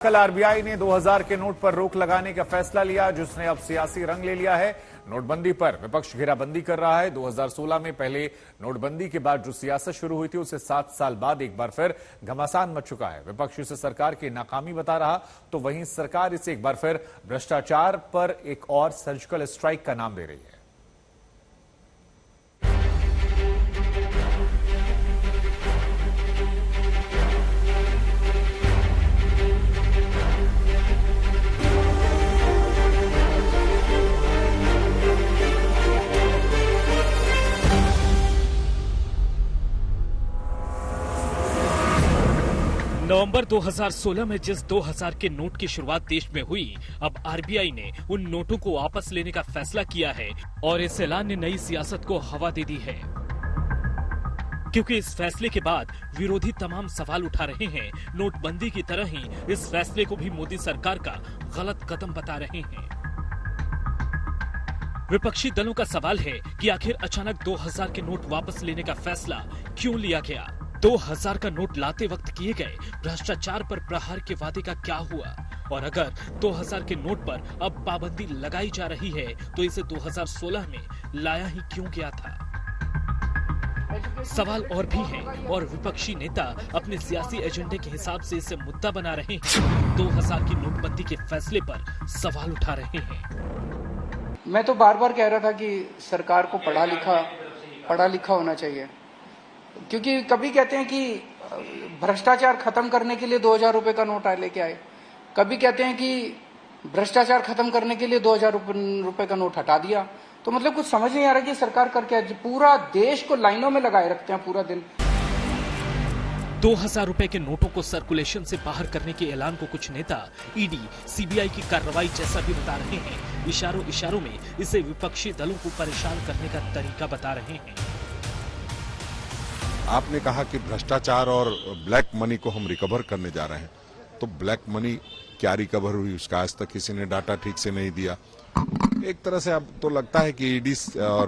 कल आरबीआई ने 2000 के नोट पर रोक लगाने का फैसला लिया, जिसने अब सियासी रंग ले लिया है। नोटबंदी पर विपक्ष घेराबंदी कर रहा है। 2016 में पहले नोटबंदी के बाद जो सियासत शुरू हुई थी, उसे 7 साल बाद एक बार फिर घमासान मच चुका है। विपक्ष इसे सरकार की नाकामी बता रहा, तो वहीं सरकार इसे एक बार फिर भ्रष्टाचार पर एक और सर्जिकल स्ट्राइक का नाम दे रही है। नवंबर 2016 में जिस 2000 के नोट की शुरुआत देश में हुई, अब आरबीआई ने उन नोटों को वापस लेने का फैसला किया है और इस ऐलान ने नई सियासत को हवा दे दी है। क्योंकि इस फैसले के बाद विरोधी तमाम सवाल उठा रहे हैं, नोटबंदी की तरह ही इस फैसले को भी मोदी सरकार का गलत कदम बता रहे हैं। विपक्षी दलों का सवाल है कि आखिर अचानक 2000 के नोट वापस लेने का फैसला क्यों लिया गया? 2000 का नोट लाते वक्त किए गए भ्रष्टाचार पर प्रहार के वादे का क्या हुआ? और अगर 2000 के नोट पर अब पाबंदी लगाई जा रही है, तो इसे 2016 में लाया ही क्यों गया था? सवाल और भी हैं और विपक्षी नेता अपने सियासी एजेंडे के हिसाब से इसे मुद्दा बना रहे हैं। 2000 की नोटबंदी के फैसले पर सवाल उठा रहे हैं। मैं तो बार बार कह रहा था कि सरकार को पढ़ा लिखा होना चाहिए, क्योंकि कभी कहते हैं कि भ्रष्टाचार खत्म करने के लिए 2000 रुपए का नोट लेके आए, कभी कहते हैं कि भ्रष्टाचार खत्म करने के लिए 2000 रुपए का नोट हटा दिया। तो मतलब कुछ समझ नहीं आ रहा कि सरकार कर क्या, पूरा देश को लाइनों में लगाए रखते हैं पूरा दिन। 2000 रुपए के नोटों को सर्कुलेशन से बाहर करने के ऐलान को कुछ नेता ईडी, सीबीआई की कार्रवाई जैसा भी बता रहे हैं। इशारों में इसे विपक्षी दलों को परेशान करने का तरीका बता रहे हैं। आपने कहा कि भ्रष्टाचार और ब्लैक मनी को हम रिकवर करने जा रहे हैं, तो ब्लैक मनी क्या रिकवर हुई, उसका आज तक किसी ने डाटा ठीक से नहीं दिया। एक तरह से अब तो लगता है कि ईडी और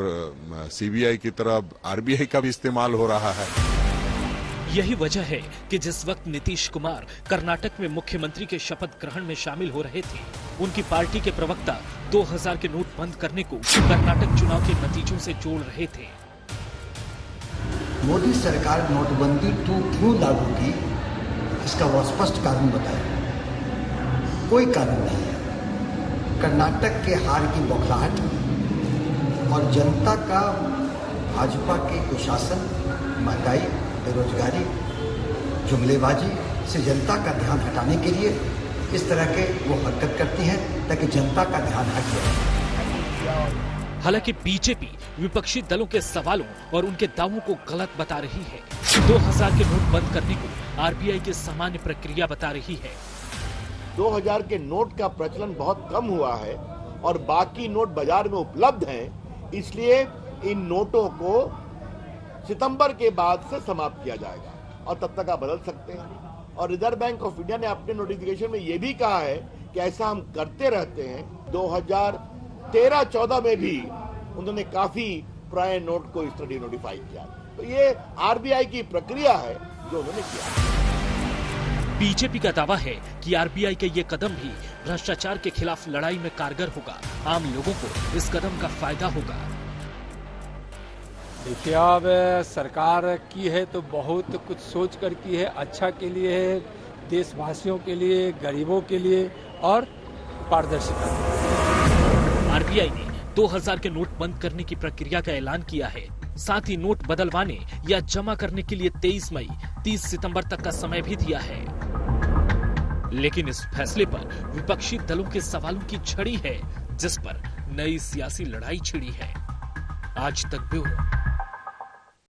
सीबीआई की तरह आरबीआई का भी इस्तेमाल हो रहा है। यही वजह है कि जिस वक्त नीतीश कुमार कर्नाटक में मुख्यमंत्री के शपथ ग्रहण में शामिल हो रहे थे, उनकी पार्टी के प्रवक्ता 2000 के नोट बंद करने को कर्नाटक चुनाव के नतीजों से जोड़ रहे थे। मोदी सरकार नोटबंदी क्यों लागू की, इसका वह स्पष्ट कारण बताया। कोई कारण नहीं है। कर्नाटक के हार की बौखलाहट और जनता का भाजपा के कुशासन, महंगाई, बेरोजगारी, जुमलेबाजी से जनता का ध्यान हटाने के लिए इस तरह के वो हरकत करती है ताकि जनता का ध्यान हट जाए। हालांकि बीजेपी विपक्षी दलों के सवालों और उनके दावों को गलत बता रही है। 2000 के नोट बंद करने को आरबीआई की सामान्य प्रक्रिया बता रही है। 2000 के नोट का प्रचलन बहुत कम हुआ है और बाकी नोट बाजार में उपलब्ध हैं, इसलिए इन नोटों को सितंबर के बाद से समाप्त किया जाएगा और तब तक आप बदल सकते हैं। और रिजर्व बैंक ऑफ इंडिया ने अपने नोटिफिकेशन में यह भी कहा है कि ऐसा हम करते रहते हैं। 2013-14 में भी उन्होंने काफी पुराने नोट को इस तरह नोटिफाई किया। तो ये आरबीआई की प्रक्रिया है जो उन्होंने किया। बीजेपी का दावा है कि आरबीआई के ये कदम भी भ्रष्टाचार के खिलाफ लड़ाई में कारगर होगा। आम लोगों को इस कदम का फायदा होगा। देखिए, अब सरकार की है तो बहुत कुछ सोच कर की है, अच्छा के लिए है, देशवासियों के लिए, गरीबों के लिए और पारदर्शिता। आरबीआई ने 2000 के नोट बंद करने की प्रक्रिया का ऐलान किया है। साथ ही नोट बदलवाने या जमा करने के लिए 23 मई 30 सितंबर तक का समय भी दिया है। लेकिन इस फैसले पर विपक्षी दलों के सवालों की झड़ी है, जिस पर नई सियासी लड़ाई छिड़ी है। आज तक ब्यूरो।